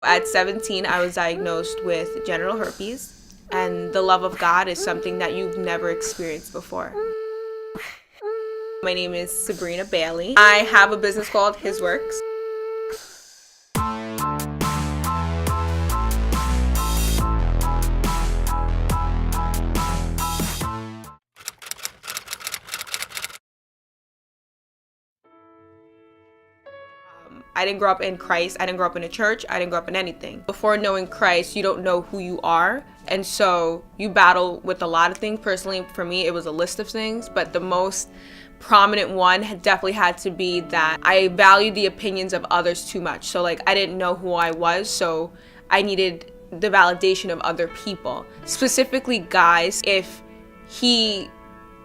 At 17, I was diagnosed with genital herpes, and the love of God is something that you've never experienced before. My name is Sabrina Bailey. I have a business called His Works. I didn't grow up in Christ. I didn't grow up in a church. I didn't grow up in anything. Before knowing Christ, you don't know who you are. And so you battle with a lot of things. Personally, for me, it was a list of things. But the most prominent one definitely had to be that I valued the opinions of others too much. So like I didn't know who I was. So I needed the validation of other people. Specifically guys, if he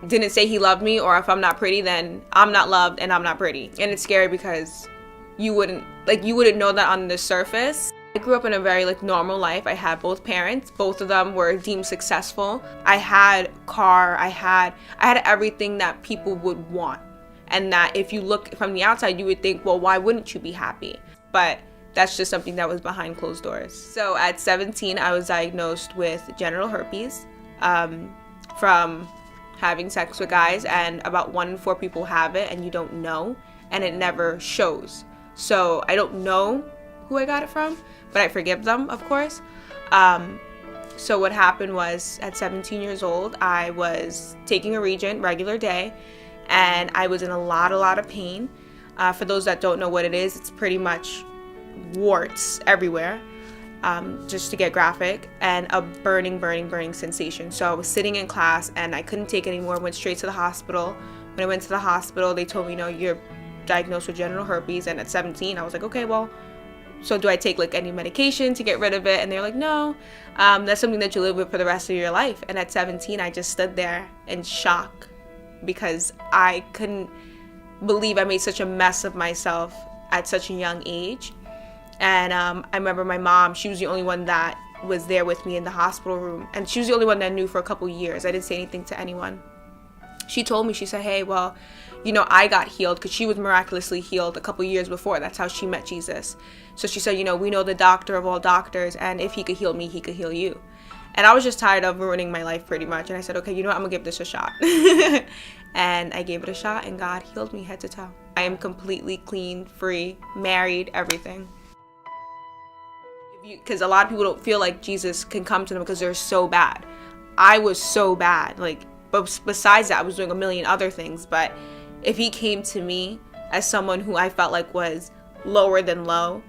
didn't say he loved me, or if I'm not pretty, then I'm not loved and I'm not pretty. And it's scary because you wouldn't know that on the surface. I grew up in a very normal life. I had both parents. Both of them were deemed successful. I had a car. I had everything that people would want. And that if you look from the outside, you would think, well, why wouldn't you be happy? But that's just something that was behind closed doors. So at 17, I was diagnosed with genital herpes from having sex with guys, and about 1 in 4 people have it and you don't know, and it never shows. So I don't know who I got it from, but I forgive them, of course. So what happened was, at 17 years old, I was taking a Regent regular day, and I was in a lot of pain. For those that don't know what it is, it's pretty much warts everywhere, just to get graphic, and a burning sensation. So I was sitting in class and I couldn't take it anymore. Went straight to the hospital. When I went to the hospital, they told me, no, you're diagnosed with genital herpes. And at 17, I was like, okay, well, so do I take any medication to get rid of it? And they're like, no, that's something that you live with for the rest of your life. And at 17, I just stood there in shock because I couldn't believe I made such a mess of myself at such a young age. And I remember my mom, she was the only one that was there with me in the hospital room, and she was the only one that knew for a couple years. I didn't say anything to anyone. She told me, she said, hey, well, I got healed, because she was miraculously healed a couple years before. That's how she met Jesus. So she said, we know the doctor of all doctors, and if he could heal me, he could heal you. And I was just tired of ruining my life pretty much. And I said, okay, I'm gonna give this a shot. And I gave it a shot, and God healed me head to toe. I am completely clean, free, married, everything. Because a lot of people don't feel like Jesus can come to them because they're so bad. I was so bad. But besides that, I was doing a million other things. But if he came to me as someone who I felt like was lower than low,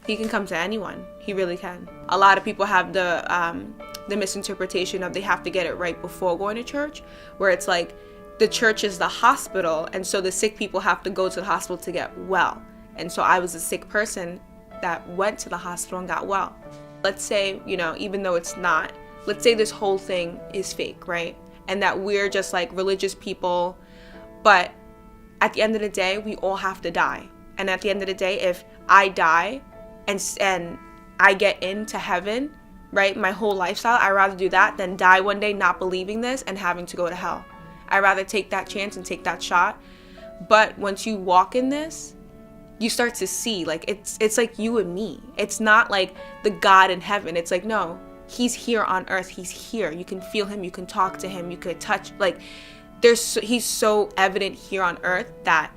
he can come to anyone. He really can. A lot of people have the misinterpretation of they have to get it right before going to church, where it's like the church is the hospital, and so the sick people have to go to the hospital to get well. And so I was a sick person that went to the hospital and got well. Let's say, even though it's not, let's say this whole thing is fake, right? And that we're just religious people, but at the end of the day, we all have to die. And at the end of the day, if I die and I get into heaven, right, my whole lifestyle, I'd rather do that than die one day not believing this and having to go to hell. I'd rather take that chance and take that shot. But once you walk in this, you start to see, it's like you and me. It's not like the God in heaven. It's no, he's here on earth. He's here. You can feel him. You can talk to him. You could touch, he's so evident here on earth that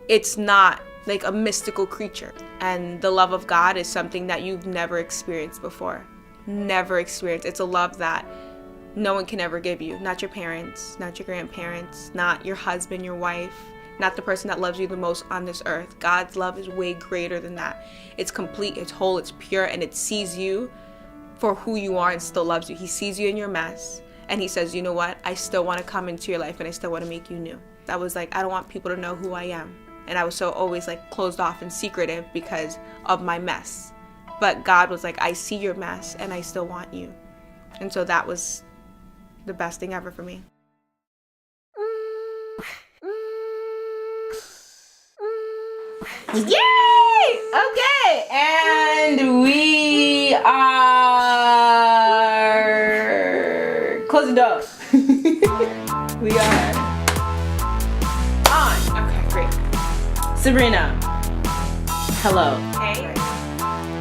it's not a mystical creature. And the love of God is something that you've never experienced before. Never experienced. It's a love that no one can ever give you. Not your parents, not your grandparents, not your husband, your wife, not the person that loves you the most on this earth. God's love is way greater than that. It's complete, it's whole, it's pure, and it sees you for who you are and still loves you. He sees you in your mess, and he says, you know what? I still want to come into your life, and I still want to make you new. That was I don't want people to know who I am. And I was so always closed off and secretive because of my mess. But God was I see your mess, and I still want you. And so that was the best thing ever for me. Yay! Okay, and we are close the door. We are on. Okay, great. Sabrina, hello. Hey.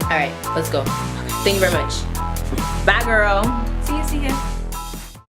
All right, let's go. Thank you very much. Bye, girl. See ya.